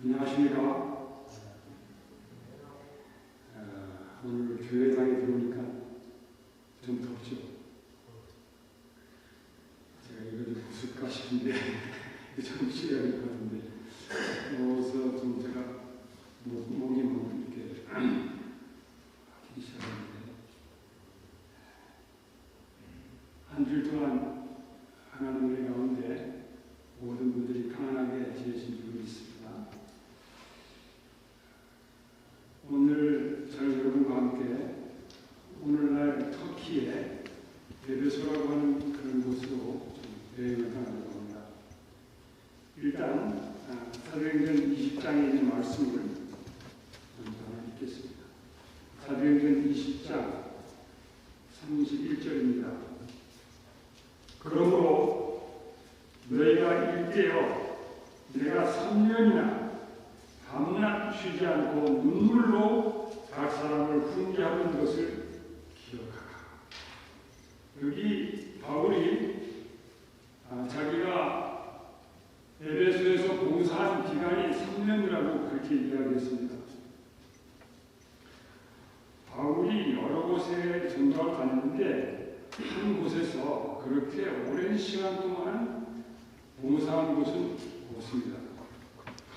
안녕하십니까. 오늘 교회당에 들어오니까 좀 덥죠. 제가 이거 좀 웃을까 싶은데 좀 시간이 것 같은데 어서 좀 제가 목이 이렇게 아끼기 시작했는데 한 주 동안 하나님의 가운데 모든 분들이 평안하게 지내신 줄 믿습니다. 오늘 저희 여러분과 함께 오늘날 터키의 에베소라고 하는 그런 곳으로 여행을 가려고 합니다. 일단 사도행전 20장에 있는 말씀을 먼저 읽겠습니다. 사도행전 20장 31절입니다. 그러므로 너희가 일깨어 내가 3년이나 밤낮 쉬지 않고 눈물로 각 사람을 훈계하는 것을 기억하라. 여기 바울이 자기가 에베소에서 봉사한 기간이 3년이라고 그렇게 이야기했습니다. 바울이 여러 곳에 전도를 다녔는데 한 곳에서 그렇게 오랜 시간 동안 봉사한 곳은 없습니다.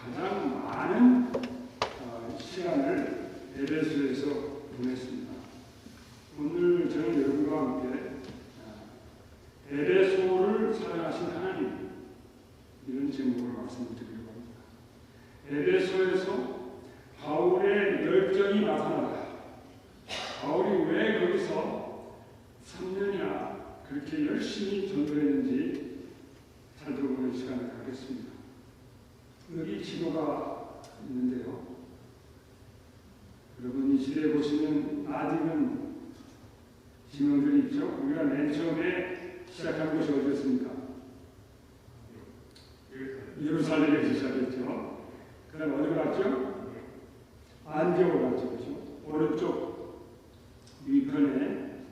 가장 많은 시간을 에베소에서 보냈습니다. 오늘 저는 여러분과 함께 에베소를 사랑하신 하나님, 이런 제목으로 말씀드리려고 합니다. 에베소에서 바울의 열정이 나타나다. 바울이 왜 거기서 3년이나 그렇게 열심히 전도했는지 살펴보는 시간을 갖겠습니다. 여기 지도가 있는데요. 여러분 이 지도에 보시면 아직은 지명들이 있죠. 우리가 맨 처음에 시작한 곳이 어디였습니까? 예루살렘에서 시작했죠. 그 다음에 어디로 갔죠? 안디옥으로 갔죠. 그렇죠? 오른쪽 위편에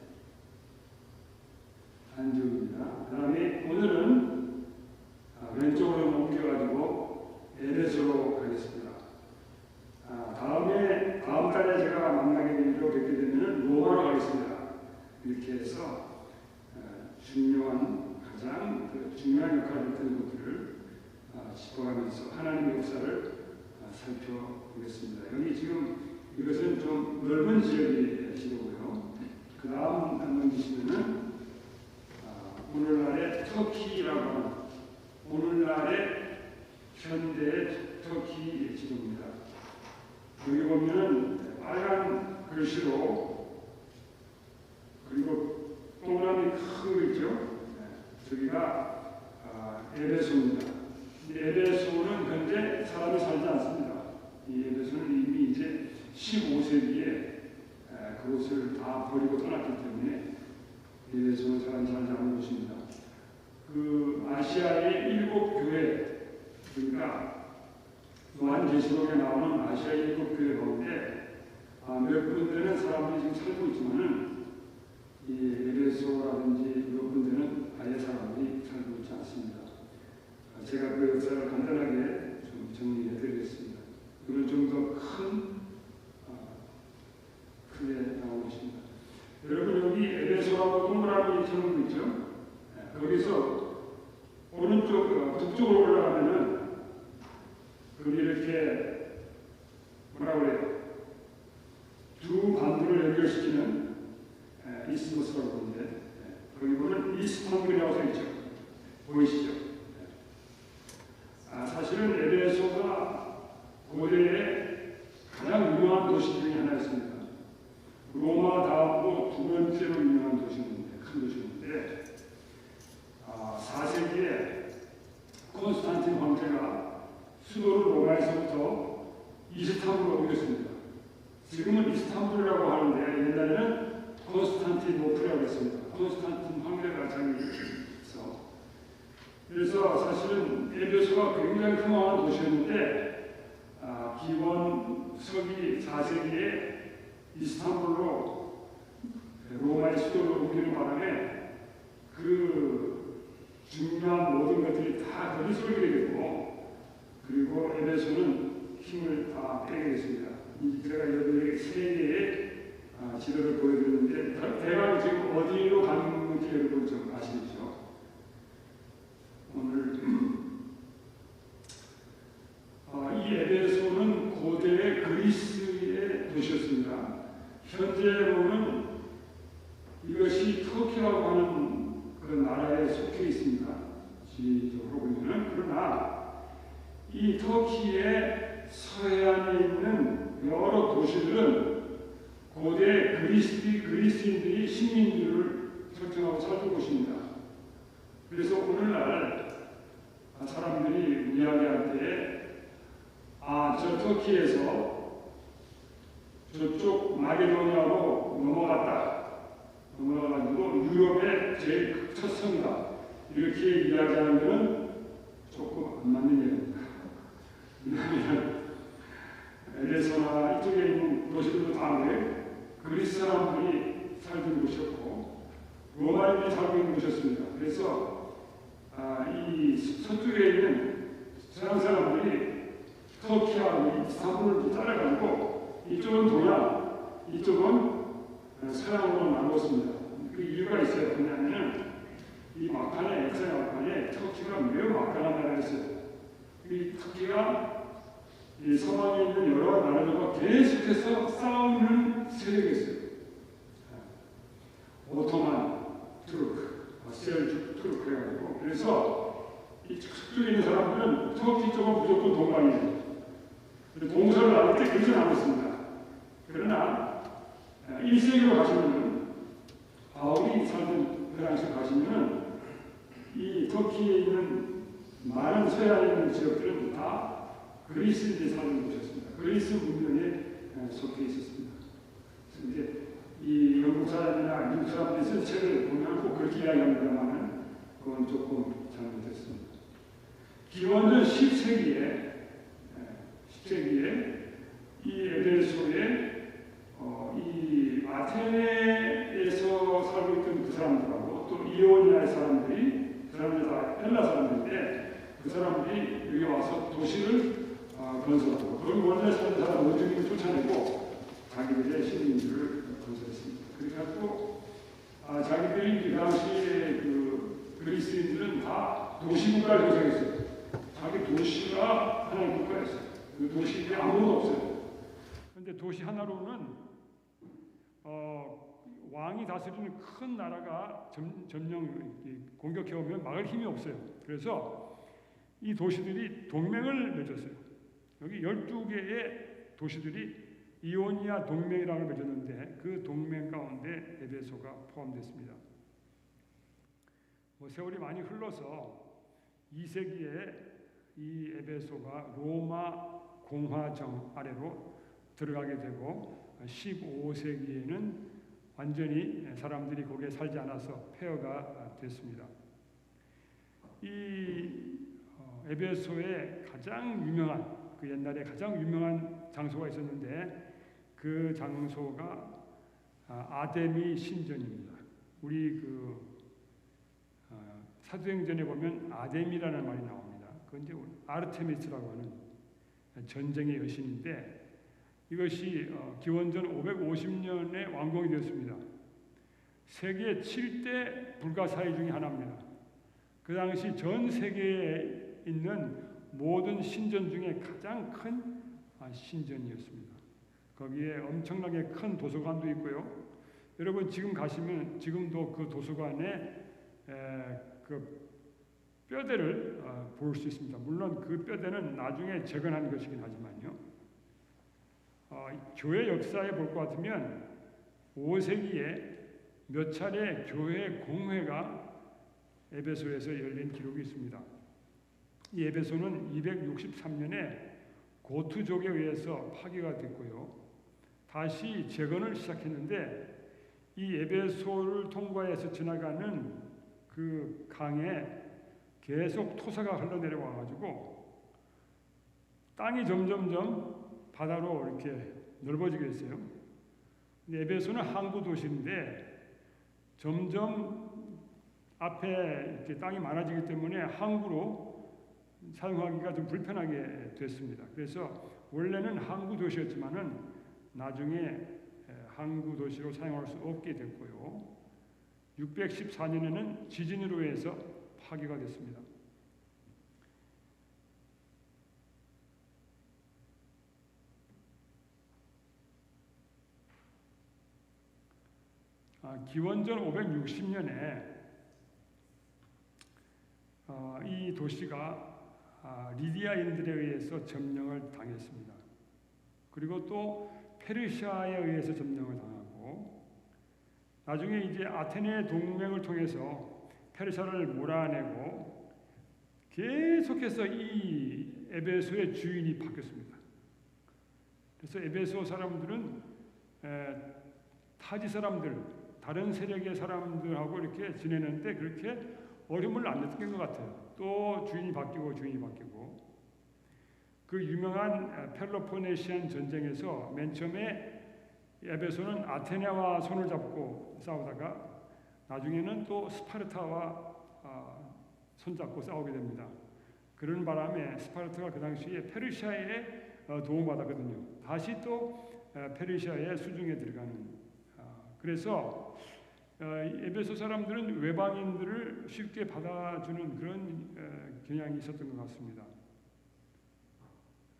안디옥입니다. 그 다음에 오늘은 왼쪽으로 옮겨가지고 에베소로 가겠습니다. 다음 달에 제가 만나게 되기로 뵙게 되면 로마로 가겠습니다. 이렇게 해서 가장 중요한 역할을 했던 것들을 짚어가면서 하나님의 역사를 살펴보겠습니다. 여기 지금 이것은 좀 넓은 지역의 지도고요. 그 다음 한번 보시면은 오늘날의 터키라고 하는 오늘날의 현대의 터키 지도입니다. 여기 보면은 빨간 글씨로 그리고 동그라미 큰 거 있죠? 저기가 에베소입니다. 에베소는 현재 사람이 살지 않습니다. 이 에베소는 이미 이제 15세기에 그곳을 다 버리고 떠났기 때문에 에베소는 사람이 살지 않는 곳입니다. 그 아시아의 7교회, 그러니까 요한계시록에 나오는 아시아의 7교회 가운데 몇 군데는 사람들이 지금 살고 있지만은 이 에베소라든지 몇 군데는 아예 사람들이 살고 있지 않습니다. 제가 그 역사를 간단하게 좀 정리해 드리겠습니다. 이건 좀 더 크게 나오고 있습니다. 여러분 여기 에베소라고 동그라미 쳐놓은 거 있죠? 거기서 오른쪽 북쪽으로 올라가면은 그리 이렇게 뭐라고 그래요? 두 반도를 연결시키는 이스모스라고 하는데 거기 보면 이스탄불이라고 써있죠. 보이시죠? 사실은 에베소가 고대의 가장 유명한 도시 중에 하나였습니다. 로마 다음으로 두 번째로 유명한 도시인데, 큰 도시인데 4세기에 콘스탄틴 황제가 수도를 로마에서부터 이스탄불로 옮겼습니다. 지금은 이스탄불이라고 하는데 옛날에는 콘스탄티노플이라고 했습니다. 콘스탄틴 황제가 장이서 그래서 사실은 에베소가 굉장히 훌륭한 도시였는데 기원 서기 4세기에 이스탄불로 로마의 수도를 옮기는 바람에 그 중요한 모든 것들이 다 거기서 오게 되고 그리고 에베소는 힘을 다 빼겠습니다. 제가 여러분에게 세 개의 지도를 보여드렸는데 대강 지금 어디로 가는지 여러분 좀 아시겠죠? 오늘 이 에베소는 고대 그리스의 도시였습니다. 현재로는 이것이 터키라고 하는 그 나라에 속해 있습니다. 지적으로 보면은. 그러나 이 터키의 서해안에 있는 여러 도시들은 고대 그리스인들이 식민지를 설정하고 살던 곳입니다. 그래서 오늘날 사람들이 이야기할 때 저 터키에서 저쪽 마게도니아로 넘어가가지고 유럽의 제일 첫 성이다. 이렇게 이야기하는 것은 조금 안 맞는 얘기입니다. 왜냐하면 에베소나 이쪽에 있는 도시들도 다 그리스 사람들이 살던 곳이었고 로마인들이 살고 있는 곳이었습니다. 그래서 이 서쪽에 있는 서양 사람들이 터키하고 이스탄불을 따라가지고 이쪽은 동양, 이쪽은 서양으로 나누었습니다. 그 이유가 있어요. 왜냐하면 이 막판에 엑셀 막판에 터키가 매우 막강한 나라였어요. 이 터키가 이 서방에 있는 여러 나라들과 계속해서 싸우는 세력이었어요. 오토만, 투르크, 셀juk 투르크 해가지고 그래서 이 서쪽에 있는 사람들은 터키 쪽은 무조건 동방이에요. 동서를 나눌 때 그러진 않았습니다. 그러나 1세기로 가시면 바울이 살던 그 당시에 가시면 이 터키에 있는 많은 서해안에 있는 지역들은 다 그리스인들이 사는 곳이었습니다. 그리스 문명에 속해 있었습니다. 그런데 이 영국 사람이나 미국 사람들이 쓴 책을 보면 꼭 그렇게 이야기합니다만 그건 조금 잘못됐습니다. 기원전 10세기에 이 에베소에 이 아테네에서 살고 있던 그 사람들하고 또 이오니아의 사람들이 그 사람들이 다 헬라 사람들인데 그 사람들이 여기 와서 도시를 건설하고 거기 원래 사는 사람 원주민을 쫓아내고 자기들의 식민지를 건설했습니다. 그래가지고 자기들이 그 당시에 그 그리스인들은 다 도시국가를 형성했어요. 자기 도시가 하나의 국가였어요. 그 도시에 아무도 없어요. 그런데 도시 하나로는 왕이 다스리는 큰 나라가 점령 공격해오면 막을 힘이 없어요. 그래서 이 도시들이 동맹을 맺었어요. 여기 12개의 도시들이 이오니아 동맹이라고 맺었는데 그 동맹 가운데 에베소가 포함됐습니다. 세월이 많이 흘러서 2세기에 이 에베소가 로마 공화정 아래로 들어가게 되고 15세기에는 완전히 사람들이 거기에 살지 않아서 폐허가 됐습니다. 이 에베소에 가장 유명한 그 옛날에 가장 유명한 장소가 있었는데 그 장소가 아데미 신전입니다. 우리 사도행전에 보면 아데미라는 말이 나옵니다. 그건 이제 아르테미스라고 하는 전쟁의 여신인데 이것이 기원전 550년에 완공이 되었습니다. 세계 7대 불가사의 중에 하나입니다. 그 당시 전 세계에 있는 모든 신전 중에 가장 큰 신전이었습니다. 거기에 엄청나게 큰 도서관도 있고요. 여러분 지금 가시면 지금도 그 도서관에 그 뼈대를 볼 수 있습니다. 물론 그 뼈대는 나중에 재건한 것이긴 하지만요. 교회 역사에 볼 것 같으면 5세기에 몇 차례 교회 공회가 에베소에서 열린 기록이 있습니다. 이 에베소는 263년에 고트족에 의해서 파괴가 됐고요. 다시 재건을 시작했는데 이 에베소를 통과해서 지나가는 그 강에 계속 토사가 흘러내려와 가지고 땅이 점점점 바다로 이렇게 넓어지게 됐어요. 에베소는 항구 도시인데 점점 앞에 이렇게 땅이 많아지기 때문에 항구로 사용하기가 좀 불편하게 됐습니다. 그래서 원래는 항구 도시였지만은 나중에 항구 도시로 사용할 수 없게 됐고요. 614년에는 지진으로 해서 파괴가 됐습니다. 기원전 560년에 이 도시가 리디아인들에 의해서 점령을 당했습니다. 그리고 또 페르시아에 의해서 점령을 당하고 나중에 이제 아테네 동맹을 통해서 페르시아를 몰아내고 계속해서 이 에베소의 주인이 바뀌었습니다. 그래서 에베소 사람들은 타지 사람들, 다른 세력의 사람들하고 이렇게 지내는데 그렇게 어려움을 안 느낀 것 같아요. 또 주인이 바뀌고 그 유명한 펠로포네시안 전쟁에서 맨 처음에 에베소는 아테네와 손을 잡고 싸우다가 나중에는 또 스파르타와 손잡고 싸우게 됩니다. 그런 바람에 스파르타가 그 당시에 페르시아에 도움받았거든요. 다시 또 페르시아의 수중에 들어가는 그래서 에베소 사람들은 외방인들을 쉽게 받아주는 그런 경향이 있었던 것 같습니다.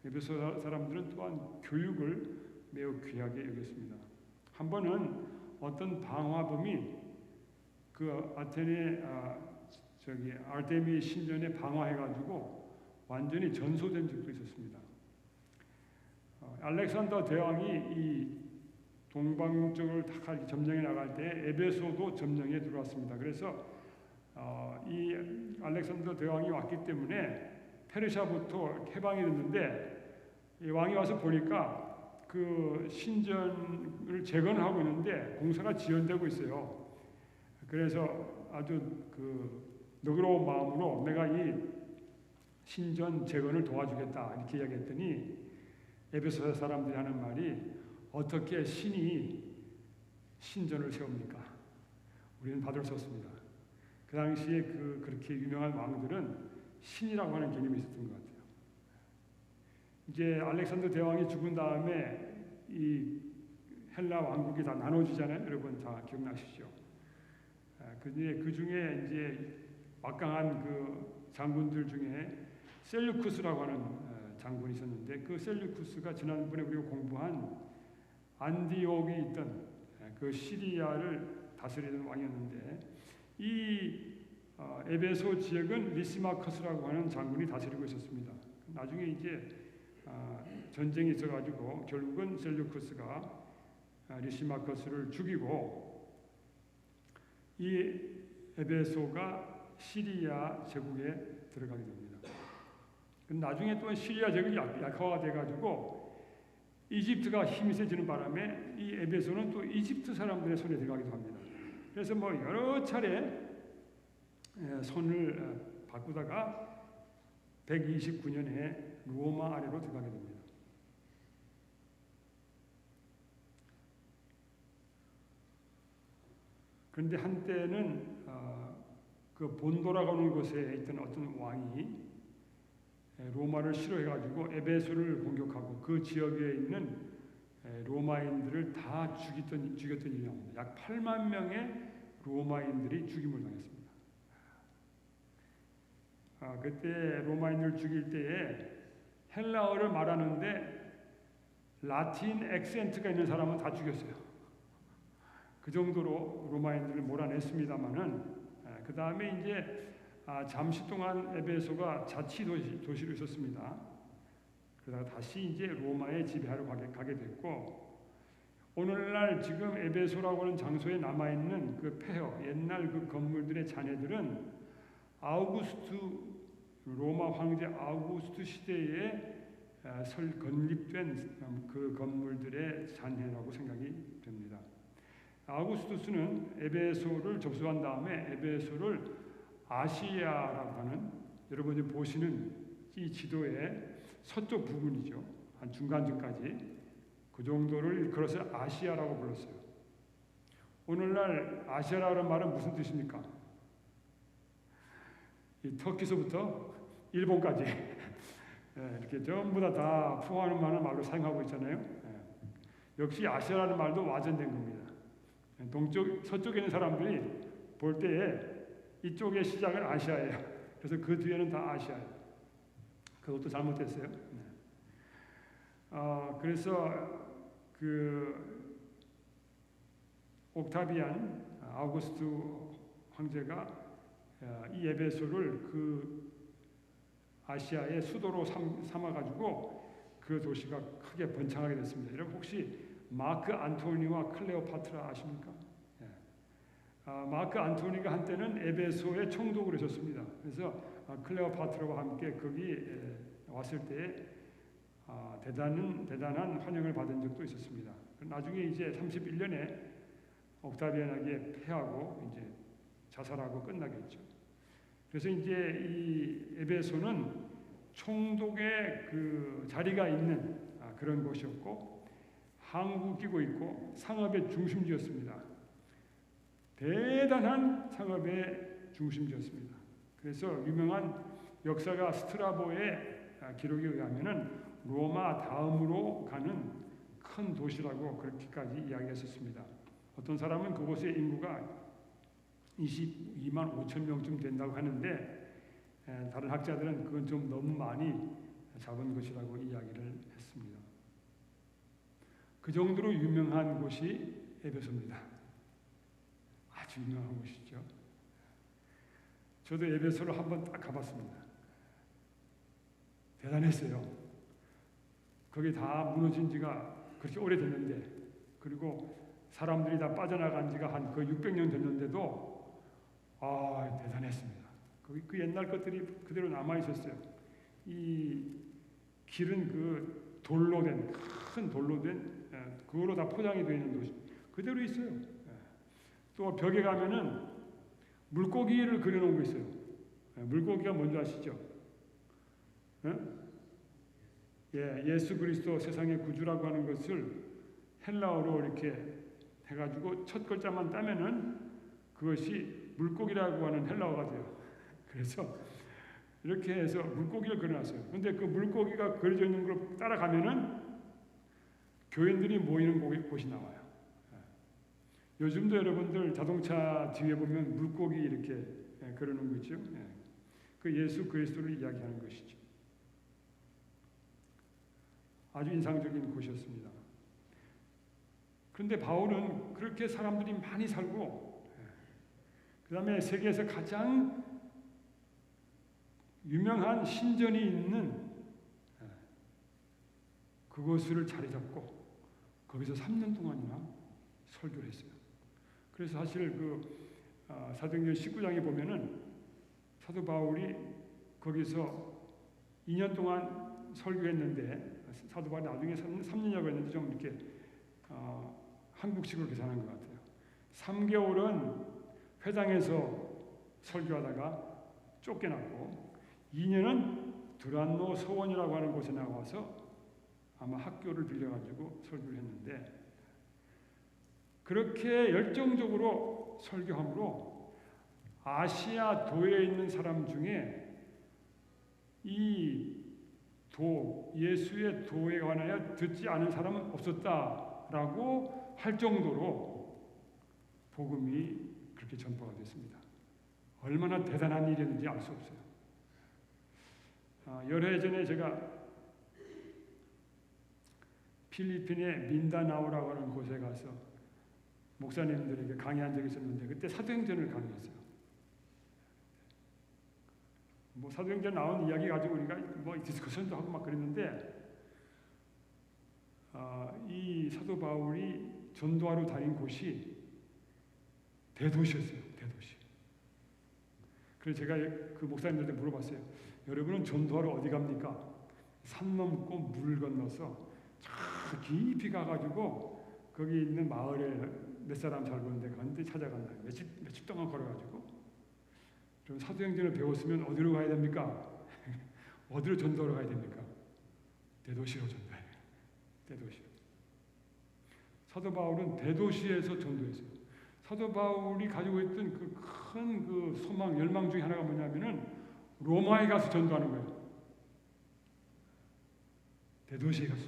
에베소 사람들은 또한 교육을 매우 귀하게 여겼습니다. 한 번은 어떤 방화범이 그 아테네 아르테미 신전에 방화해가지고 완전히 전소된 적도 있었습니다. 알렉산더 대왕이 이 동방쪽을 다 점령해 나갈 때 에베소도 점령에 들어왔습니다. 그래서 이 알렉산더 대왕이 왔기 때문에 페르시아부터 해방이 됐는데 이 왕이 와서 보니까 그 신전을 재건을 하고 있는데 공사가 지연되고 있어요. 그래서 아주 그 너그러운 마음으로 내가 이 신전 재건을 도와주겠다 이렇게 이야기했더니 에베소 사람들이 하는 말이 어떻게 신이 신전을 세웁니까? 우리는 받을 수 없습니다. 그 당시에 그렇게 유명한 왕들은 신이라고 하는 개념이 있었던 것 같아요. 이제 알렉산더 대왕이 죽은 다음에 이 헬라 왕국이 다 나눠지잖아요. 여러분 다 기억나시죠? 그 중에 이제 막강한 그 장군들 중에 셀루쿠스라고 하는 장군이 있었는데 그 셀루쿠스가 지난번에 우리가 공부한 안디옥이 있던 그 시리아를 다스리던 왕이었는데 이 에베소 지역은 리시마커스라고 하는 장군이 다스리고 있었습니다. 나중에 이제 전쟁이 있어가지고 결국은 셀루쿠스가 리시마커스를 죽이고 이 에베소가 시리아 제국에 들어가게 됩니다. 나중에 또 시리아 제국이 약화가 돼가지고 이집트가 힘이 세지는 바람에 이 에베소는 또 이집트 사람들의 손에 들어가기도 합니다. 그래서 뭐 여러 차례 손을 바꾸다가 129년에 로마 아래로 들어가게 됩니다. 그런데 한때는 그 본도라고 하는 곳에 있던 어떤 왕이 로마를 싫어해가지고 에베소를 공격하고 그 지역에 있는 로마인들을 다 죽였던 일이 나옵니다. 약 8만 명의 로마인들이 죽임을 당했습니다. 그때 로마인을 죽일 때에 헬라어를 말하는데 라틴 액센트가 있는 사람은 다 죽였어요. 그 정도로 로마인들을 몰아냈습니다만은 그 다음에 이제 잠시 동안 에베소가 자치 도시로 있었습니다. 그러다가 다시 이제 로마의 지배하러 가게 됐고 오늘날 지금 에베소라고 하는 장소에 남아 있는 그 폐허, 옛날 그 건물들의 잔해들은 로마 황제 아우구스투 시대에 건립된 그 건물들의 잔해라고 생각이 됩니다. 아우구스투스는 에베소를 접수한 다음에 에베소를 아시아라고 하는 여러분이 보시는 이 지도의 서쪽 부분이죠. 한 중간쯤까지 그 정도를 일컬어서 아시아라고 불렀어요. 오늘날 아시아라는 말은 무슨 뜻입니까? 이 터키서부터 일본까지 이렇게 전부 다 포함하는 말로 사용하고 있잖아요. 역시 아시아라는 말도 와전된 겁니다. 동쪽, 서쪽에 있는 사람들이 볼 때에 이쪽의 시작은 아시아예요. 그래서 그 뒤에는 다 아시아예요. 그것도 잘못됐어요. 그래서 그 옥타비안 아우구스트 황제가 이 에베소를 그 아시아의 수도로 삼아가지고 그 도시가 크게 번창하게 됐습니다. 여러분 혹시 마크 안토니와 클레오파트라 아십니까? 마크 안토니가 한때는 에베소의 총독으로 있었습니다. 그래서 클레오파트라와 함께 거기 왔을 때에 대단한 환영을 받은 적도 있었습니다. 나중에 이제 31년에 옥타비안에게 패하고 이제 자살하고 끝나겠죠. 그래서 이제 이 에베소는 총독의 그 자리가 있는 그런 곳이었고 항구 끼고 있고 상업의 중심지였습니다. 대단한 상업의 중심지였습니다. 그래서 유명한 역사가 스트라보의 기록에 의하면은 로마 다음으로 가는 큰 도시라고 그렇게까지 이야기했었습니다. 어떤 사람은 그곳의 인구가 22만 5천 명쯤 된다고 하는데 다른 학자들은 그건 좀 너무 많이 잡은 것이라고 이야기를 했습니다. 그 정도로 유명한 곳이 에베소입니다. 아주 유명한 곳이죠. 저도 에베소를 한번 딱 가봤습니다. 대단했어요. 거기 다 무너진 지가 그렇게 오래됐는데 그리고 사람들이 다 빠져나간 지가 한 거의 600년 됐는데도 대단했습니다. 그 옛날 것들이 그대로 남아 있었어요. 이 길은 그 돌로 된 큰 돌로 된 그거로 다 포장이 되어 있는 도시 그대로 있어요. 또 벽에 가면은 물고기를 그려놓은 거 있어요. 물고기가 뭔지 아시죠? 예수 그리스도 세상의 구주라고 하는 것을 헬라어로 이렇게 해가지고 첫 글자만 따면은 그것이 물고기라고 하는 헬라어가 돼요. 그래서 이렇게 해서 물고기를 그려놨어요. 근데 그 물고기가 그려져 있는 걸 따라가면은 교인들이 모이는 곳이 나와요. 요즘도 여러분들 자동차 뒤에 보면 물고기 이렇게 그려놓은 거 있죠. 그 예수 그리스도를 이야기하는 것이죠. 아주 인상적인 곳이었습니다. 그런데 바울은 그렇게 사람들이 많이 살고 그 다음에 세계에서 가장 유명한 신전이 있는 그곳을 자리 잡고 거기서 3년 동안이나 설교를 했어요. 그래서 사실 사도행전 19장에 보면은 사도 바울이 거기서 2년 동안 설교했는데 사도 바울이 나중에 3년이라고 했는데 좀 이렇게 한국식으로 계산한 것 같아요. 3개월은 회당에서 설교하다가 쫓겨났고 2년은 두란노 서원이라고 하는 곳에 나와서 아마 학교를 빌려가지고 설교를 했는데 그렇게 열정적으로 설교함으로 아시아 도에 있는 사람 중에 이 예수의 도에 관하여 듣지 않은 사람은 없었다라고 할 정도로 복음이 그렇게 전파가 됐습니다. 얼마나 대단한 일이었는지 알 수 없어요. 열해 전에 제가 필리핀의 민다나오라고 하는 곳에 가서 목사님들에게 강의한 적이 있었는데 그때 사도행전을 강의했어요. 사도행전 나온 이야기 가지고 우리가 디스커션도 하고 막 그랬는데 이 사도 바울이 전도하러 다닌 곳이 대도시였어요. 대도시. 그래서 제가 그 목사님들한테 물어봤어요. 여러분은 전도하러 어디 갑니까? 산 넘고 물 건너서 저 깊이 가가지고 거기 있는 마을에 몇 사람 살고있는데 그런데 찾아간다. 며칠 동안 걸어가지고 좀 사도행전을 배웠으면 어디로 가야 됩니까? 어디로 전도하러 가야 됩니까? 대도시로 전도해요. 대도시. 사도 바울은 대도시에서 전도했어요. 사도 바울이 가지고 있던 그 큰 소망, 열망 중에 하나가 뭐냐면은 로마에 가서 전도하는 거예요. 대도시에 가서.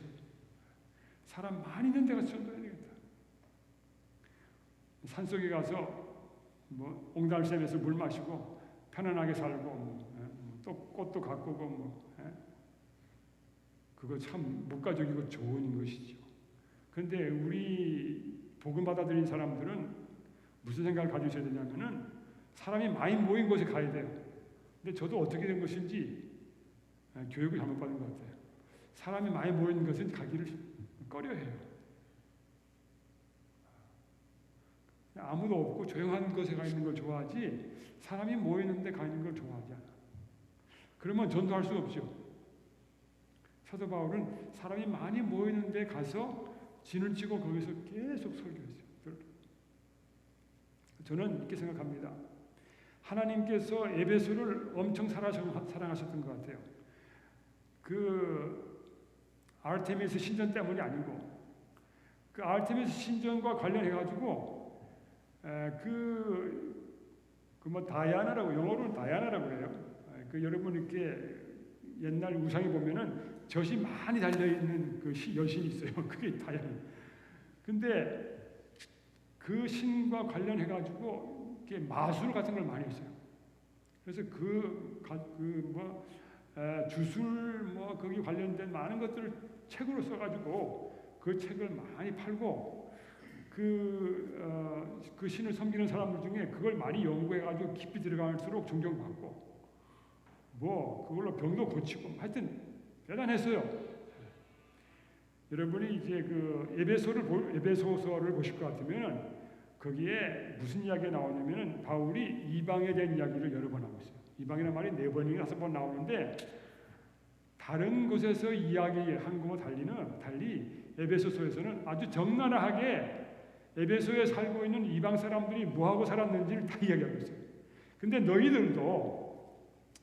사람 많이 있는 데 가서 전도해야 되겠다. 산속에 가서 뭐 옹달샘에서 물 마시고 편안하게 살고 또 꽃도 가꾸고 그거 참 목가적이고 좋은 것이죠. 그런데 우리 복음 받아들인 사람들은 무슨 생각을 가지셔야 되냐면은 사람이 많이 모인 곳에 가야 돼요. 근데 저도 어떻게 된 것인지 교육을 잘못 받은 것 같아요. 사람이 많이 모인 것은 가기를 꺼려해요. 아무도 없고 조용한 곳에 가 있는 걸 좋아하지 사람이 모이는 데 가 있는 걸 좋아하지 않아. 그러면 전도할 수 없죠. 사도 바울은 사람이 많이 모이는 데 가서 진을 치고 거기서 계속 설교했어요. 저는 이렇게 생각합니다. 하나님께서 에베소를 엄청 사랑하셨던 것 같아요. 그 아르테미스 신전 때문이 아니고 그 아르테미스 신전과 관련해 가지고 뭐 다이아나라고 영어로는 다이아나라고 해요. 그 여러분 이렇게 옛날 우상에 보면은 젖이 많이 달려 있는 그 여신이 있어요. 그게 다이아나. 근데 그 신과 관련해 가지고 이렇게 마술 같은 걸 많이 했어요. 그래서 주술 뭐 거기 관련된 많은 것들을 책으로 써가지고 그 책을 많이 팔고 그 신을 섬기는 사람들 중에 그걸 많이 연구해가지고 깊이 들어갈수록 존경받고 뭐 그걸로 병도 고치고 하여튼 대단했어요. 여러분이 이제 그 에베소서를 보실 것 같으면 거기에 무슨 이야기가 나오냐면 바울이 이방에 대한 이야기를 여러 번 하고 있어요. 이방이라는 말이 4번이나 5번 나오는데 다른 곳에서 이야기한 것과 달리 에베소서에서는 아주 적나라하게 에베소에 살고 있는 이방 사람들이 뭐하고 살았는지를 다 이야기하고 있어요. 근데 너희들도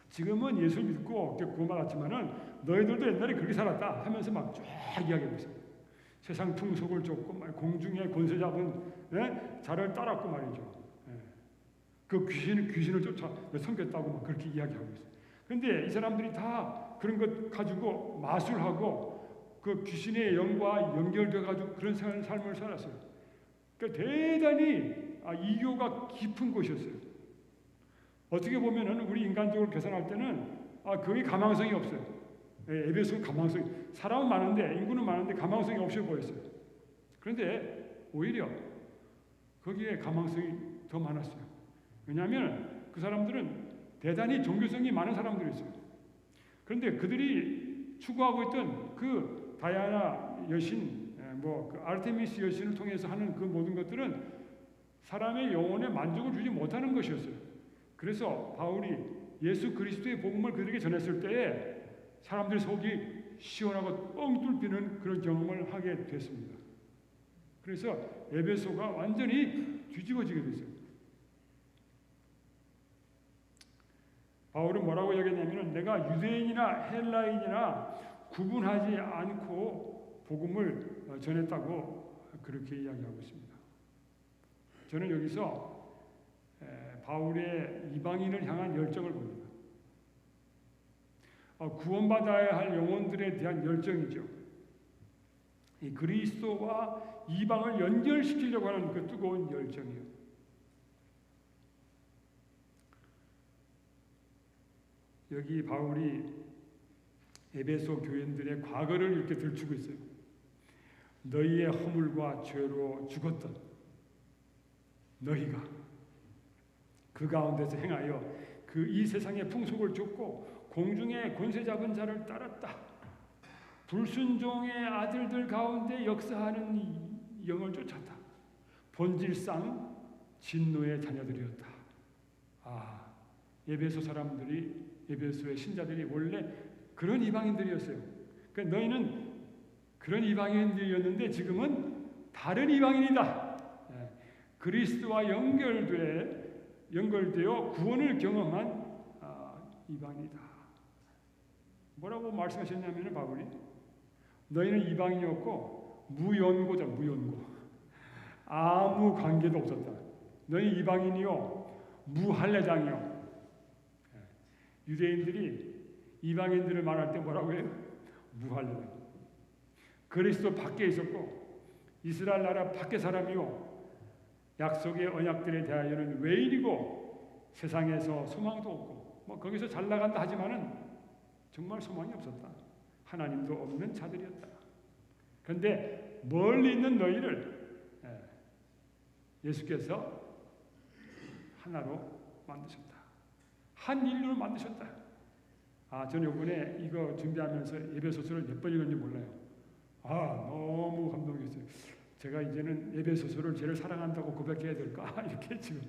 지금은 예수 믿고 구원받았지만은 너희들도 옛날에 그렇게 살았다 하면서 막 쫙 이야기하고 있어요. 세상 풍속을 쫓고 공중에 권세 잡은 자를 따랐고 말이죠. 그 귀신을 쫓아 섬겼다고 막 그렇게 이야기하고 있어요. 그런데 이 사람들이 다 그런 것 가지고 마술하고 그 귀신의 영과 연결돼 가지고 그런 삶을 살았어요. 그러니까 대단히 이교가 깊은 곳이었어요. 어떻게 보면은 우리 인간적으로 계산할 때는 거기 가망성이 없어요. 에베소 가망성이 사람은 많은데 인구는 많은데 가망성이 없어 보였어요. 그런데 오히려 거기에 가망성이 더 많았어요. 왜냐하면 그 사람들은 대단히 종교성이 많은 사람들이었어요. 그런데 그들이 추구하고 있던 그 다이아나 여신, 그 아르테미스 여신을 통해서 하는 그 모든 것들은 사람의 영혼에 만족을 주지 못하는 것이었어요. 그래서 바울이 예수 그리스도의 복음을 그들에게 전했을 때에 사람들 속이 시원하고 뻥 뚫리는 그런 경험을 하게 됐습니다. 그래서 에베소가 완전히 뒤집어지게 됐어요. 바울은 뭐라고 얘기했냐면 내가 유대인이나 헬라인이나 구분하지 않고 복음을 전했다고 그렇게 이야기하고 있습니다. 저는 여기서 바울의 이방인을 향한 열정을 봅니다. 구원받아야 할 영혼들에 대한 열정이죠. 이 그리스도와 이방을 연결시키려고 하는 그 뜨거운 열정이요. 여기 바울이 에베소 교인들의 과거를 이렇게 들추고 있어요. 너희의 허물과 죄로 죽었던 너희가 그 가운데서 행하여 그 이 세상의 풍속을 쫓고 공중에 권세 잡은 자를 따랐다. 불순종의 아들들 가운데 역사하는 영을 쫓았다. 본질상 진노의 자녀들이었다. 에베소 사람들이 에베소의 신자들이 원래 그런 이방인들이었어요. 그러니까 너희는 그런 이방인들이었는데 지금은 다른 이방인이다. 그리스도와 연결되어 구원을 경험한 이방인이다. 뭐라고 말씀하셨냐면 바울이 너희는 이방인이었고 무연고자 무연고 아무 관계도 없었다. 너희 이방인이요 무할례장이요 유대인들이 이방인들을 말할 때 뭐라고 해요? 무할례당. 그리스도 밖에 있었고 이스라엘 나라 밖의 사람이요 약속의 언약들에 대하여는 외인이고 세상에서 소망도 없고 뭐 거기서 잘 나간다 하지만은 정말 소망이 없었다. 하나님도 없는 자들이었다. 그런데 멀리 있는 너희를 예수께서 하나로 만드셨다. 한 인류로 만드셨다. 저는 이번에 이거 준비하면서 에베소서를 몇 번 읽었는지 몰라요. 너무 감동이었어요. 제가 이제는 에베소서를 제일 사랑한다고 고백해야 될까? 이렇게 지금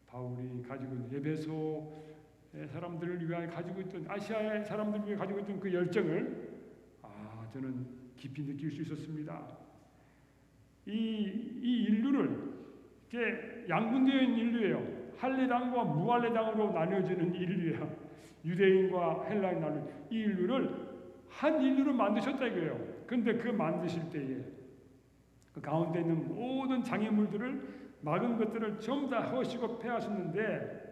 바울이 가지고 있는 에베소의 사람들을 위하여 가지고 있던 아시아의 사람들을 위해 가지고 있던 그 열정을 저는 깊이 느낄 수 있었습니다. 이 인류를 이렇게 양분되어 있는 인류예요. 할례당과 무할례당으로 나뉘어지는 인류야. 유대인과 헬라인 나누 이 인류를 한 인류로 만드셨다 이거예요. 그런데 그 만드실 때에 그 가운데 있는 모든 장애물들을 막은 것들을 전부 다 허시고 패하셨는데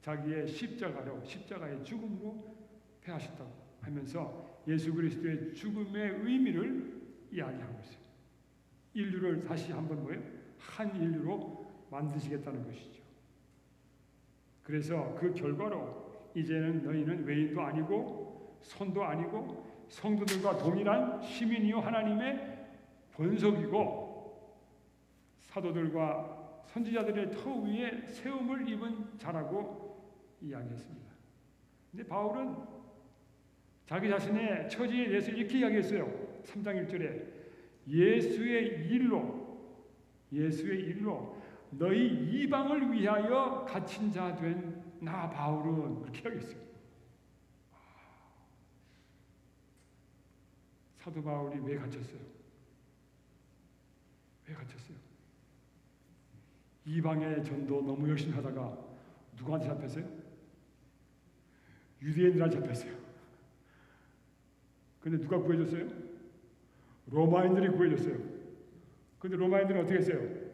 자기의 십자가의 죽음으로 패하셨다고 하면서 예수 그리스도의 죽음의 의미를 이야기하고 있어요. 인류를 다시 한번 한 인류로 만드시겠다는 것이죠. 그래서 그 결과로 이제는 너희는 외인도 아니고 손도 아니고 성도들과 동일한 시민이요 하나님의 본속이고 사도들과 선지자들의 터 위에 세움을 입은 자라고 이야기했습니다. 근데 바울은 자기 자신의 처지에 대해서 이렇게 이야기했어요. 3장 1절에 예수의 일로 너희 이방을 위하여 갇힌 자 된 나 바울은 그렇게 이야기했어요. 사도 바울이 왜 갇혔어요? 이방의 전도 너무 열심히 하다가 누구한테 잡혔어요? 유대인들한테 잡혔어요. 근데 누가 구해줬어요? 로마인들이 구해줬어요. 근데 로마인들은 어떻게 했어요?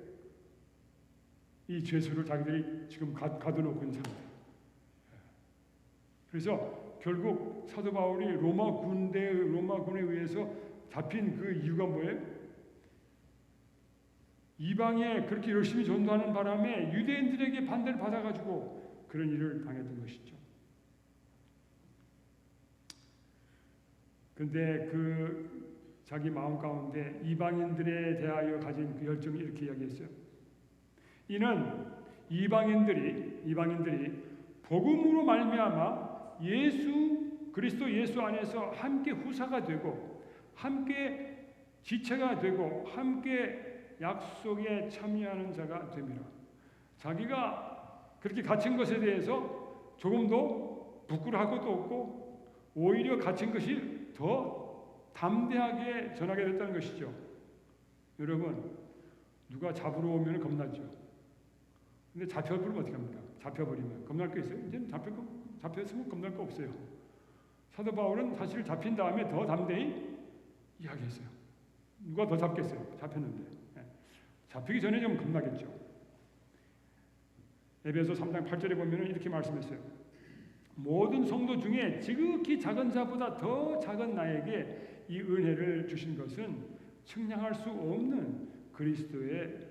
이 죄수를 자기들이 지금 가둬놓고 있는 상태. 그래서 결국 사도 바울이 로마군에 의해서 잡힌 그 이유가 뭐예요? 이방에 그렇게 열심히 전도하는 바람에 유대인들에게 반대를 받아가지고 그런 일을 당했던 것이죠. 그런데 그 자기 마음 가운데 이방인들에 대하여 가진 그 열정이 이렇게 이야기했어요. 이는 이방인들이 복음으로 말미암아 그리스도 예수 안에서 함께 후사가 되고 함께 지체가 되고 함께 약속에 참여하는 자가 됩니다. 자기가 그렇게 갇힌 것에 대해서 조금도 부끄러워할 것도 없고 오히려 갇힌 것이 더 담대하게 전하게 됐다는 것이죠. 여러분, 누가 잡으러 오면 겁나죠. 근데 잡혀버리면 어떻게 합니까? 잡혀버리면 겁날 거 있어요? 이제는 잡혔으면 겁날 거 없어요. 사도 바울은 사실 잡힌 다음에 더 담대히 이야기했어요. 누가 더 잡겠어요? 잡혔는데. 잡히기 전에 좀 겁나겠죠. 에베소 3장 8절에 보면 이렇게 말씀했어요. 모든 성도 중에 지극히 작은 자보다 더 작은 나에게 이 은혜를 주신 것은 측량할 수 없는 그리스도의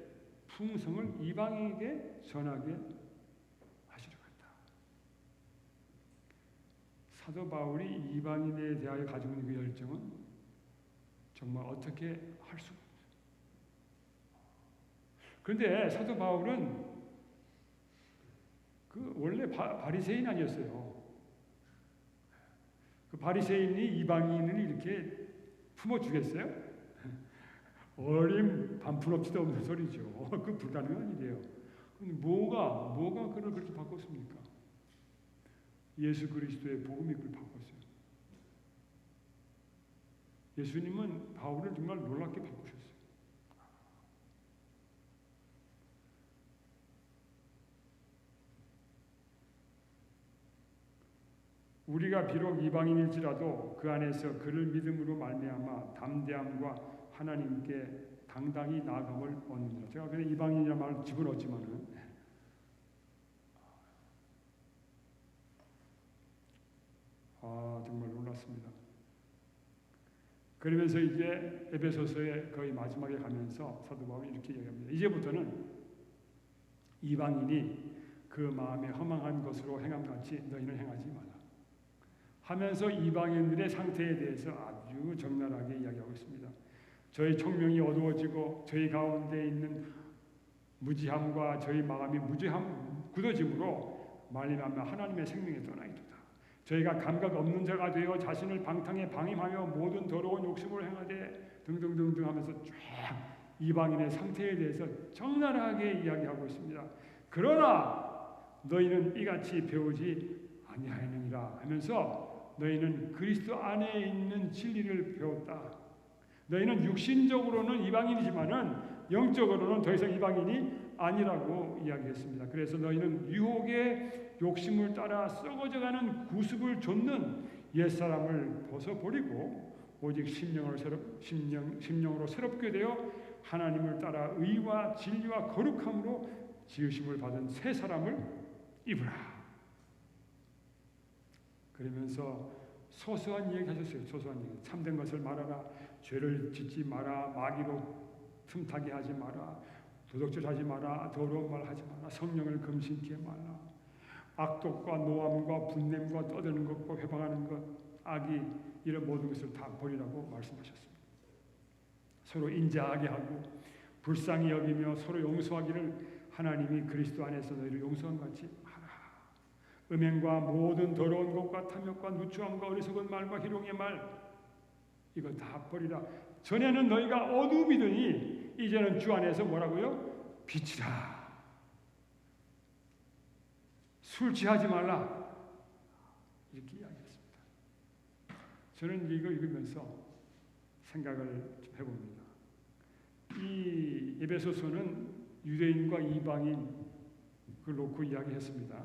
풍성을 이방인에게 전하게 하시려고 했다. 사도 바울이 이방인에 대하여 가지고 있는 그 열정은 정말 어떻게 할 수가 없어요. 그런데 사도 바울은 원래 바리새인 아니었어요. 그 바리새인이 이방인을 이렇게 품어주겠어요? 어림 반푼없이도 없는 소리죠. 그 불가능한 일이에요. 근데 뭐가 그를 그렇게 바꿨습니까? 예수 그리스도의 복음이 그를 바꿨어요. 예수님은 바울을 정말 놀랍게 바꾸셨어요. 우리가 비록 이방인일지라도 그 안에서 그를 믿음으로 말미암아 담대함과 하나님께 당당히 나아감을 얻는다. 제가 그냥 이방인이라는 말을 집어넣었지만은 그러면서 이제 에베소서의 거의 마지막에 가면서 사도 바울이 이렇게 얘기합니다. 이제부터는 이방인이 그 마음에 허망한 것으로 행함같이 너희는 행하지 마라 하면서 이방인들의 상태에 대해서 아주 적나라하게 이야기하고 있습니다. 저희 총명이 어두워지고 저희 가운데 있는 무지함과 저희 마음이 굳어짐으로 말미암아 하나님의 생명에 떠나이도다. 저희가 감각 없는 자가 되어 자신을 방탕에 방임하며 모든 더러운 욕심을 행하되 등등등등 하면서 쫙 이방인의 상태에 대해서 적나라하게 이야기하고 있습니다. 그러나 너희는 이같이 배우지 아니하였느니라 하면서 너희는 그리스도 안에 있는 진리를 배웠다. 너희는 육신적으로는 이방인이지만은 영적으로는 더 이상 이방인이 아니라고 이야기했습니다. 그래서 너희는 유혹의 욕심을 따라 썩어져가는 구습을 좇는 옛사람을 벗어버리고 오직 심령으로 새롭게 되어 하나님을 따라 의와 진리와 거룩함으로 지으심을 받은 새 사람을 입으라. 그러면서 소소한 얘기 하셨어요. 소소한 얘기. 참된 것을 말하라. 죄를 짓지 마라. 마귀로 틈타게 하지 마라. 도둑질하지 마라. 더러운 말 하지 마라. 성령을 금신케 말라. 악독과 노함과 분냄과 떠드는 것과 회방하는 것, 악이 이런 모든 것을 다 버리라고 말씀하셨습니다. 서로 인자하게 하고 불쌍히 여기며 서로 용서하기를 하나님이 그리스도 안에서 너희를 용서한 같이 하라. 음행과 모든 더러운 것과 탐욕과 누추함과 어리석은 말과 희롱의 말 이거 다 버리라. 전에는 너희가 어둠이더니 이제는 주 안에서 뭐라고요? 빛이라. 술 취하지 말라. 이렇게 이야기했습니다. 저는 이거 읽으면서 생각을 좀 해봅니다. 이 에베소서는 유대인과 이방인 그걸 놓고 이야기했습니다.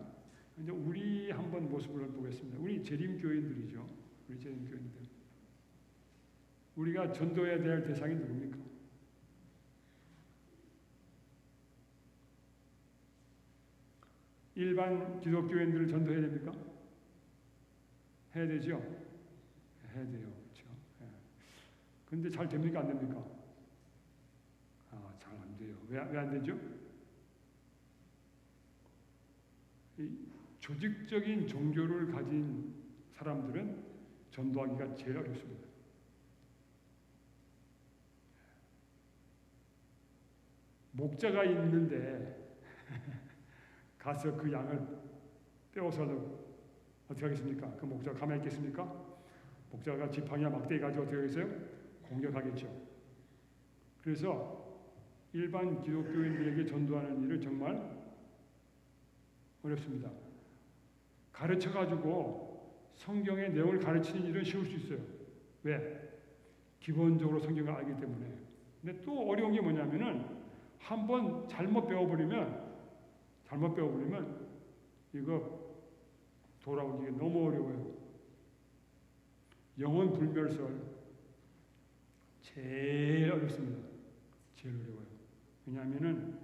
이제 우리 한번 모습을 보겠습니다. 우리 재림교인들이죠. 우리 재림교인들. 우리가 전도해야 될 대상이 누굽니까? 일반 기독교인들을 전도해야 됩니까? 해야 되죠? 해야 돼요. 그렇죠? 그런데 잘 됩니까? 안 됩니까? 잘 안 돼요. 왜 안 되죠? 이 조직적인 종교를 가진 사람들은 전도하기가 제일 어렵습니다. 목자가 있는데 가서 그 양을 떼어서 어떻게 하겠습니까? 그 목자가 가만히 있겠습니까? 목자가 지팡이와 막대기 가지고 어떻게 하겠어요? 공격하겠죠. 그래서 일반 기독교인들에게 전도하는 일은 정말 어렵습니다. 가르쳐가지고 성경의 내용을 가르치는 일은 쉬울 수 있어요. 왜? 기본적으로 성경을 알기 때문에. 근데 또 어려운 게 뭐냐면은 한번 잘못 배워버리면 이거 돌아오기가 너무 어려워요. 영혼 불멸설 제일 어렵습니다. 제일 어려워요. 왜냐하면은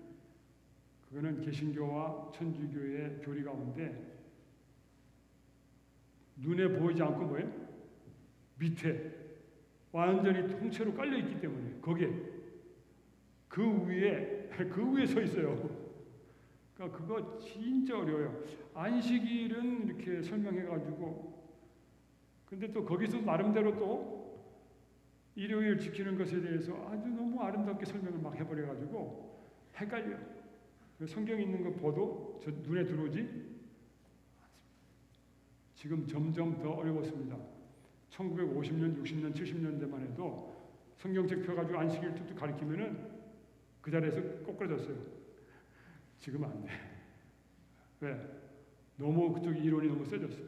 그거는 개신교와 천주교의 교리 가운데 눈에 보이지 않고 뭐예요? 밑에 완전히 통째로 깔려 있기 때문에 거기에 그 위에 서 있어요. 그러니까 그거 진짜 어려워요. 안식일은 이렇게 설명해가지고 근데 또 거기서 나름대로 또 일요일 지키는 것에 대해서 아주 너무 아름답게 설명을 막 해버려가지고 헷갈려요. 성경 있는 거 보도 저 눈에 들어오지? 지금 점점 더 어려웠습니다. 1950년, 60년, 70년대만 해도 성경책 펴가지고 안식일 툭툭 가리키면은 그 자리에서 꼬꾸라졌어요. 지금은 안 돼. 왜? 너무 그쪽 이론이 너무 세졌어요.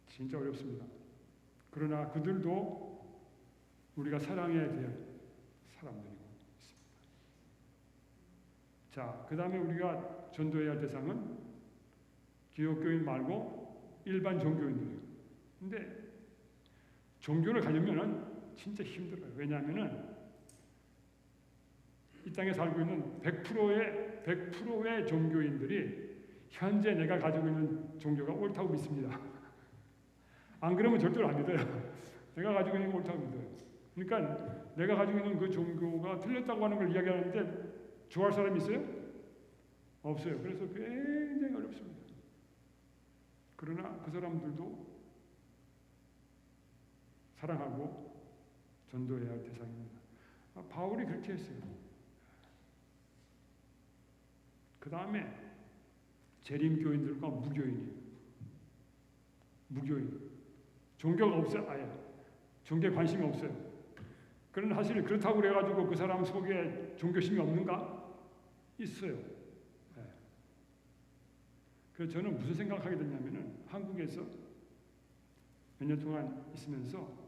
진짜 어렵습니다. 그러나 그들도 우리가 사랑해야 될 사람들이고 있습니다. 자, 그 다음에 우리가 전도해야 할 대상은 기독교인 말고 일반 종교인들이에요. 근데 종교를 가려면은 진짜 힘들어요. 왜냐하면은 이 땅에 살고 있는 100%의 종교인들이 현재 내가 가지고 있는 종교가 옳다고 믿습니다. 안 그러면 절대로 안 믿어요. 내가 가지고 있는 게 옳다고 믿어요. 그러니까 내가 가지고 있는 그 종교가 틀렸다고 하는 걸 이야기하는데 좋아할 사람이 있어요? 없어요. 그래서 굉장히 어렵습니다. 그러나 그 사람들도 사랑하고 전도해야 할 대상입니다. 바울이 그렇게 했어요. 그 다음에 재림교인들과 무교인이에요. 무교인. 종교가 없어요. 아예. 종교에 관심이 없어요. 그러나 사실 그렇다고 그래가지고 그 사람 속에 종교심이 없는가? 있어요. 네. 그래서 저는 무슨 생각하게 됐냐면은 한국에서 몇 년 동안 있으면서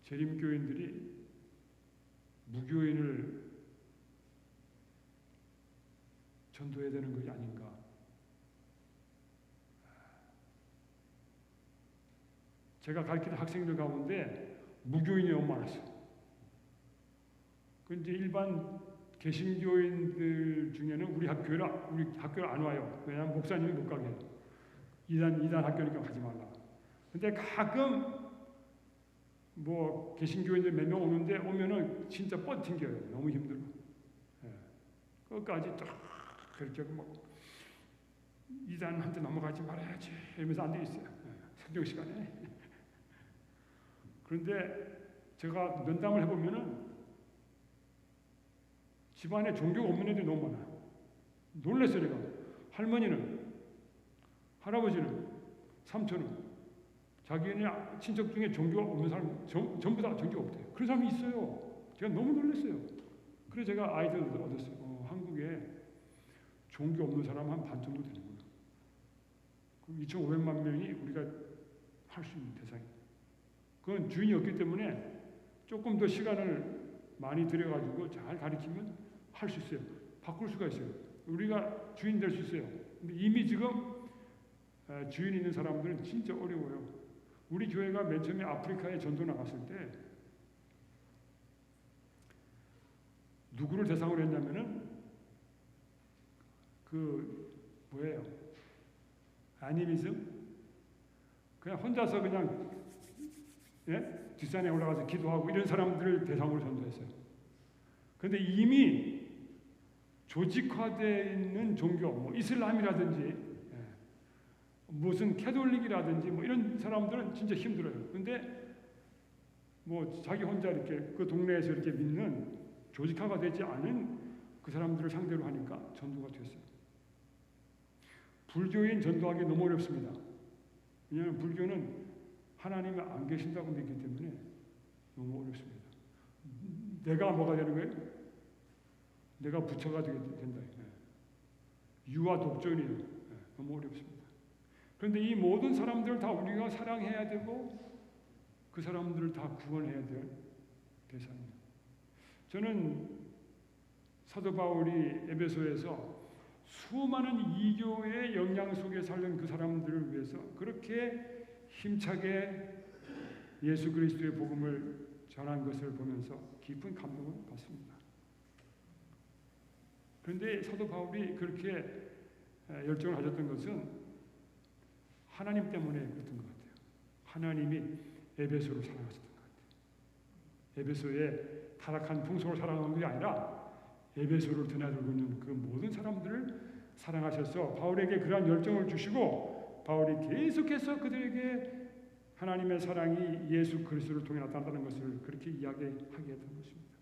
재림교인들이 무교인을 전도해야 되는 것이 아닌가. 제가 가르치는 학생들 가운데 무교인이 너무 많았어요. 그 이제 일반 개신교인들 중에는 우리 학교를 안 와요. 왜냐하면 목사님이 못 가게 해요. 이단 학교니까 가지 말라. 근데 가끔 뭐 개신교인들 몇 명 오면은 진짜 뻗팅겨요. 너무 힘들어. 예. 끝까지 딱 그렇게 뭐 이단한테 넘어가지 말아야지 이러면서 안 돼 있어요. 예. 성경 시간에. 그런데 제가 면담을 해보면은 집안에 종교가 없는 애들이 너무 많아요. 놀랐어요, 내가. 할머니는, 할아버지는, 삼촌은, 자기네 친척 중에 종교가 없는 사람, 전부 다 종교가 없대요. 그런 사람이 있어요. 제가 너무 놀랐어요. 그래서 제가 아이디어를 얻었어요. 한국에 종교 없는 사람 한 반 정도 되는구나. 그럼 2,500만 명이 우리가 할 수 있는 대상이에요. 그건 주인이 없기 때문에 조금 더 시간을 많이 들여가지고 잘 가르치면 할 수 있어요. 바꿀 수가 있어요. 우리가 주인 될 수 있어요. 근데 이미 지금 주인 있는 사람들은 진짜 어려워요. 우리 교회가 맨 처음에 아프리카에 전도 나갔을 때 누구를 대상으로 했냐면은 뭐예요? 애니미즘? 그냥 혼자서 그냥 뒷산에 올라가서 기도하고 이런 사람들을 대상으로 전도했어요. 그런데 이미 조직화되어 있는 종교, 뭐 이슬람이라든지 무슨 캐톨릭이라든지 뭐 이런 사람들은 진짜 힘들어요. 그런데 뭐 자기 혼자 이렇게 그 동네에서 이렇게 믿는 조직화가 되지 않은 그 사람들을 상대로 하니까 전도가 됐어요. 불교인 전도하기 너무 어렵습니다. 왜냐하면 불교는 하나님이 안 계신다고 믿기 때문에 너무 어렵습니다. 내가 뭐가 되는 거예요? 내가 부처가 된다. 유아 독존이에요. 너무 어렵습니다. 그런데 이 모든 사람들을 다 우리가 사랑해야 되고 그 사람들을 다 구원해야 될 대상입니다. 저는 사도 바울이 에베소에서 수많은 이교의 영향 속에 살던 그 사람들을 위해서 그렇게 힘차게 예수 그리스도의 복음을 전한 것을 보면서 깊은 감동을 받습니다. 그런데 사도 바울이 그렇게 열정을 가졌던 것은 하나님 때문에 그랬던 것 같아요. 하나님이 에베소를 사랑하셨던 것 같아요. 에베소의 타락한 풍속을 사랑하는 게 아니라 에베소를 드나들고 있는 그 모든 사람들을 사랑하셔서 바울에게 그러한 열정을 주시고 바울이 계속해서 그들에게 하나님의 사랑이 예수 그리스도를 통해 나타난다는 것을 그렇게 이야기하게 했던 것입니다.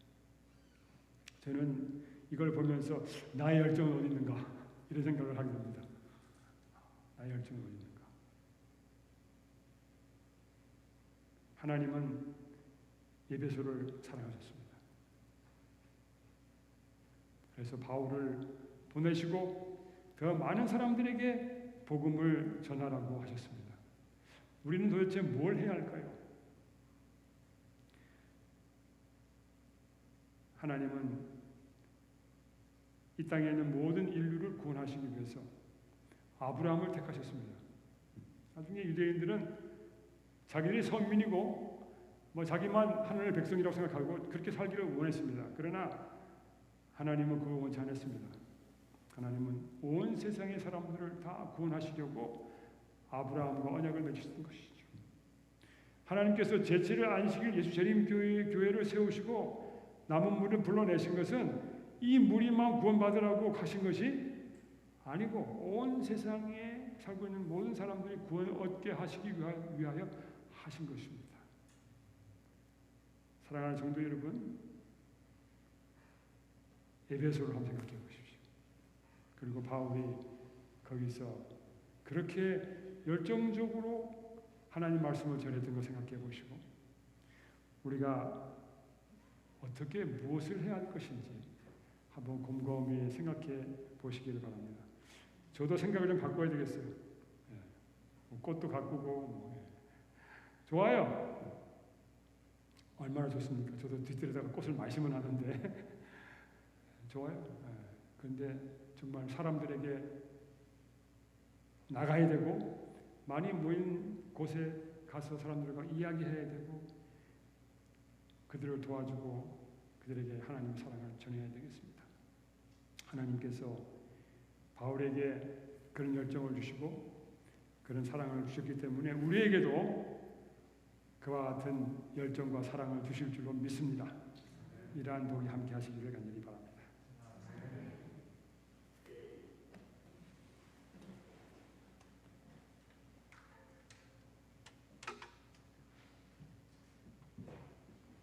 저는 이걸 보면서 나의 열정은 어디 있는가 이런 생각을 하게 됩니다. 나의 열정은 어디 있는가. 하나님은 에베소를 사랑하셨습니다. 그래서 바울을 보내시고 더 많은 사람들에게 복음을 전하라고 하셨습니다. 우리는 도대체 뭘 해야 할까요? 하나님은 이 땅에 있는 모든 인류를 구원하시기 위해서 아브라함을 택하셨습니다. 나중에 유대인들은 자기들이 선민이고 뭐 자기만 하늘의 백성이라고 생각하고 그렇게 살기를 원했습니다. 그러나 하나님은 그거 원치 않았습니다. 하나님은 온 세상의 사람들을 다 구원하시려고 아브라함과 언약을 맺으셨던 것이죠. 하나님께서 제7일 안식일 예수 재림 교회를 세우시고 남은 무리를 불러내신 것은 이 무리만 구원받으라고 가신 것이 아니고 온 세상에 살고 있는 모든 사람들이 구원을 얻게 하시기 위하여 하신 것입니다. 사랑하는 성도 여러분, 에베소를 한번 생각해 보십시오. 그리고 바울이 거기서 그렇게 열정적으로 하나님 말씀을 전했던 거 생각해 보시고 우리가 어떻게 무엇을 해야 할 것인지 한번 곰곰이 생각해 보시기를 바랍니다. 저도 생각을 좀 바꿔야 되겠어요. 꽃도 가꾸고 좋아요. 얼마나 좋습니까? 저도 뒤뜰에다가 꽃을 많이 심어놨는데 좋아요. 그런데 정말 사람들에게 나가야 되고 많이 모인 곳에 가서 사람들과 이야기해야 되고 그들을 도와주고 그들에게 하나님의 사랑을 전해야 되겠습니다. 하나님께서 바울에게 그런 열정을 주시고 그런 사랑을 주셨기 때문에 우리에게도 그와 같은 열정과 사랑을 주실 줄로 믿습니다. 이러한 복이 함께 하시기를 간절히 바랍니다.